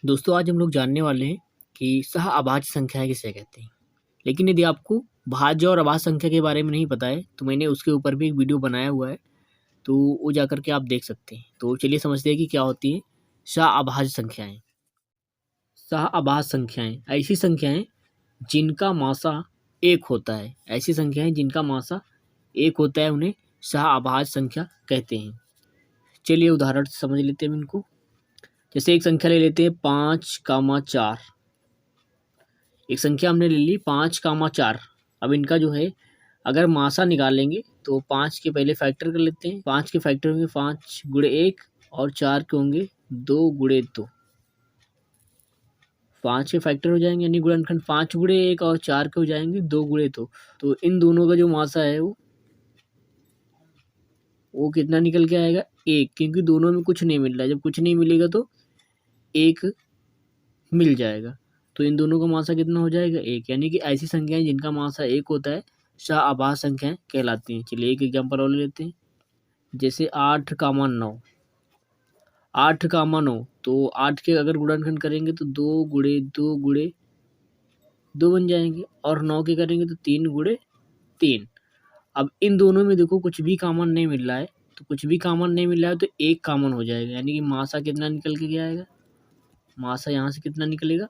दोस्तों आज हम लोग जानने वाले हैं कि सहअभाज्य संख्याएं किसे कहते हैं। लेकिन यदि आपको भाज्य और अभाज्य संख्या के बारे में नहीं पता है तो मैंने उसके ऊपर भी एक वीडियो बनाया हुआ है, तो वो जाकर के आप देख सकते हैं। तो चलिए समझते हैं कि क्या होती है सहअभाज्य संख्याएं। सहअभाज्य संख्याएं ऐसी संख्याएं जिनका मासा एक होता है। ऐसी संख्याएं जिनका मासा एक होता है उन्हें सहअभाज्य संख्या कहते हैं। चलिए उदाहरण से समझ लेते हैं इनको। जैसे एक संख्या ले लेते हैं 5,4। एक संख्या हमने ले ली 5,4। अब इनका जो है अगर मासा निकालेंगे तो 5 के पहले फैक्टर कर लेते हैं। 5 के फैक्टर होंगे 5 गुणे 1 और 4 के होंगे 2 गुणे 2। 5 के फैक्टर हो जाएंगे यानी गुणनखंड 5 गुणे 1 और 4 के हो जाएंगे 2 गुणे 2। तो इन दोनों का जो मासा है वो कितना निकल के आएगा 1, क्योंकि दोनों में कुछ नहीं मिल रहा है। जब कुछ नहीं मिलेगा तो 1 मिल जाएगा। तो इन दोनों का मासा कितना हो जाएगा 1, यानी कि ऐसी संख्याएं जिनका मासा 1 होता है सहअभाज्य संख्याएं कहलाती हैं। चलिए एक एग्जांपल और ले लेते हैं। जैसे 8,9। 8,9 तो 8 के अगर गुणनखंड करेंगे तो 2 गुणे 2 गुणे 2 बन जाएंगे और 9 के करेंगे तो 3 गुणे 3। अब इन दोनों में देखो कुछ भी कॉमन नहीं मिल रहा है, तो कुछ भी कॉमन नहीं मिल रहा है तो एक कॉमन हो जाएगा, यानी कि मासा कितना निकल के आएगा। मासा यहाँ से कितना निकलेगा,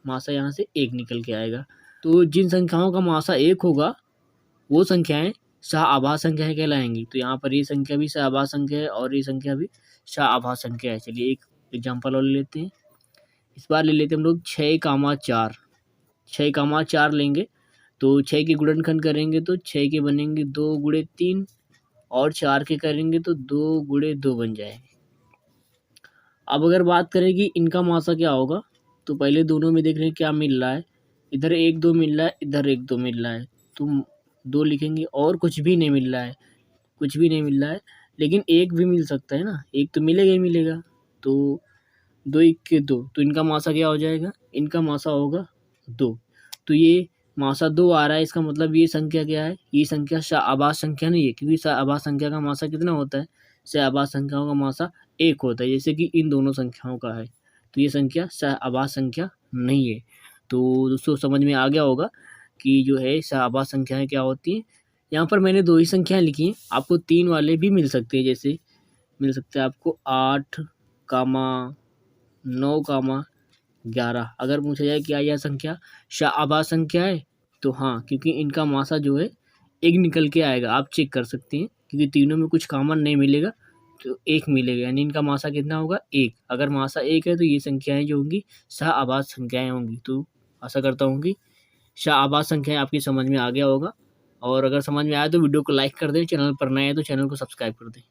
मासा यहाँ से 1 निकल के आएगा। तो जिन संख्याओं का मासा 1 होगा वो संख्याएं सहअभाज्य संख्याएं कहलाएंगी। तो यहाँ पर ये संख्या भी सहअभाज्य संख्या है और ये संख्या भी सहअभाज्य संख्या है। चलिए एक एग्जांपल और ले लेते हैं। इस बार ले लेते हैं हम लोग 6,4। 6,4 लेंगे तो 6 के गुणनखंड करेंगे तो 6 के बनेंगे 2 गुणे 3 और 4 के करेंगे तो 2 गुणे 2 बन जाएंगे। अब अगर बात करें कि इनका मासा क्या होगा, तो पहले दोनों में देख रहे हैं क्या मिल रहा है। इधर 1 2 मिल रहा है, इधर 1 2 मिल रहा है, तो 2 लिखेंगे और कुछ भी नहीं मिल रहा है। कुछ भी नहीं मिल रहा है, लेकिन 1 भी मिल सकता है ना, 1 तो मिलेगा ही मिलेगा। तो 2 1 के 2, तो इनका मासा क्या हो जाएगा, इनका मासा होगा 2। तो ये मासा 2 आ रहा है, इसका मतलब ये संख्या क्या है, ये संख्या सहअभाज्य संख्या नहीं है, क्योंकि सहअभाज्य संख्या का मासा कितना होता है, सहअभाज्य संख्याओं का मासा 1 होता है, जैसे कि इन दोनों संख्याओं का है। तो ये संख्या सहअभाज्य संख्या नहीं है। तो दोस्तों समझ में आ गया होगा कि जो है सहअभाज्य संख्याएं क्या होती हैं। यहाँ पर मैंने 2 ही संख्याएं लिखी हैं, आपको 3 वाले भी मिल सकते हैं। जैसे मिल सकता है आपको 8, 9, 11। अगर पूछा जाए क्या यह संख्या सहअभाज्य संख्या है, तो हाँ, क्योंकि इनका मासा जो है 1 निकल के आएगा। आप चेक कर सकते हैं, क्योंकि तीनों में कुछ कॉमन नहीं मिलेगा तो 1 मिलेगा, यानी इनका मासा कितना होगा 1। अगर मासा 1 है तो ये संख्याएं जो होंगी सहअभाज्य संख्याएं होंगी। तो आशा करता हूँ कि सहअभाज्य संख्याएं आपकी समझ में आ गया होगा, और अगर समझ में आया तो वीडियो को लाइक कर दें, चैनल पर नए हैं तो चैनल को सब्सक्राइब कर दें।